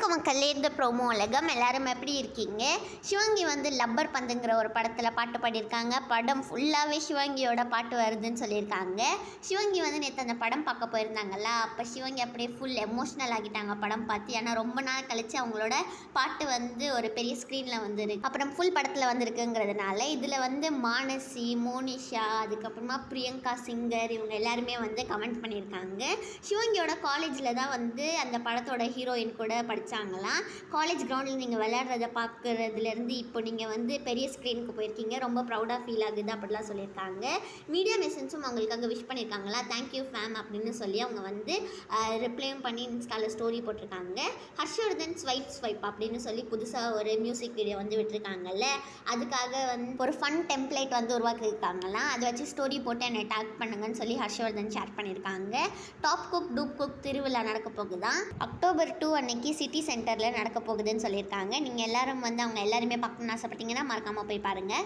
வணக்கம் மக்களே, இந்த ப்ரோமோ உலகம் எல்லாரும் எப்படி இருக்கீங்க? சிவங்கி வந்து லப்பர் பந்துங்கிற ஒரு படத்தில் பாட்டு பாடியிருக்காங்க. படம் ஃபுல்லாகவே சிவங்கியோட பாட்டு வருதுன்னு சொல்லியிருக்காங்க. சிவங்கி வந்து நேற்று அந்த படம் பார்க்க போயிருந்தாங்கல்ல, அப்போ சிவங்கி அப்படியே ஃபுல் எமோஷ்னல் ஆகிட்டாங்க படம் பார்த்து. ஏன்னா ரொம்ப நாள் கழித்து அவங்களோட பாட்டு வந்து ஒரு பெரிய ஸ்க்ரீனில் வந்துருக்கு, அப்புறம் ஃபுல் படத்தில் வந்திருக்குங்கிறதுனால இதில் வந்து மானசி, மோனிஷா, அதுக்கப்புறமா பிரியங்கா சிங்கர் இவங்க எல்லாருமே வந்து கமெண்ட் பண்ணியிருக்காங்க. சிவங்கியோட காலேஜில் தான் வந்து அந்த படத்தோட ஹீரோயின் கூட படித்தாங்களாம். காலேஜ் கிரவுண்டில் நீங்கள் விளையாடுறத பார்க்குறதுலேருந்து இப்போ நீங்கள் வந்து பெரிய ஸ்க்ரீனுக்கு போயிருக்கீங்க, ரொம்ப ப்ரௌடாக ஃபீல் ஆகுது அப்படிலாம் சொல்லியிருக்காங்க. மீடியா மெசன்ஸும் அவங்களுக்காக விஷ் பண்ணியிருக்காங்களா, தேங்க்யூ ஃபேம் அப்படின்னு சொல்லி அவங்க வந்து ரிப்ளையும் பண்ணி இன்ஸ்டாவில் ஸ்டோரி போட்டிருக்காங்க. ஹர்ஷவர்தன் ஸ்வைப் அப்படின்னு சொல்லி புதுசாக ஒரு மியூசிக் வீடியோ வந்து விட்டுருக்காங்கல்ல, அதுக்காக வந்து ஒரு ஃபன் டெம்ப்ளேட் வந்து உருவாக்கியிருக்காங்களாம். அதை வச்சு ஸ்டோரி போட்டு என்னை டேக் பண்ணுங்கன்னு சொல்லி ஹர்ஷவர்தன் ஷேர் பண்ணியிருக்காங்க. டாப் குக் டூப் குக் திருவிழா நடக்க போகுதான். அக்டோபர் 2 அன்னைக்கு சிட்டி சென்டரில் நடக்க போகுதுன்னு சொல்லியிருக்காங்க. நீங்கள் எல்லாரும் வந்து அவங்க எல்லாருமே பார்க்கணுன்னு ஆசைப்பட்டீங்கன்னா மறக்காமல் போய் பாருங்கள்.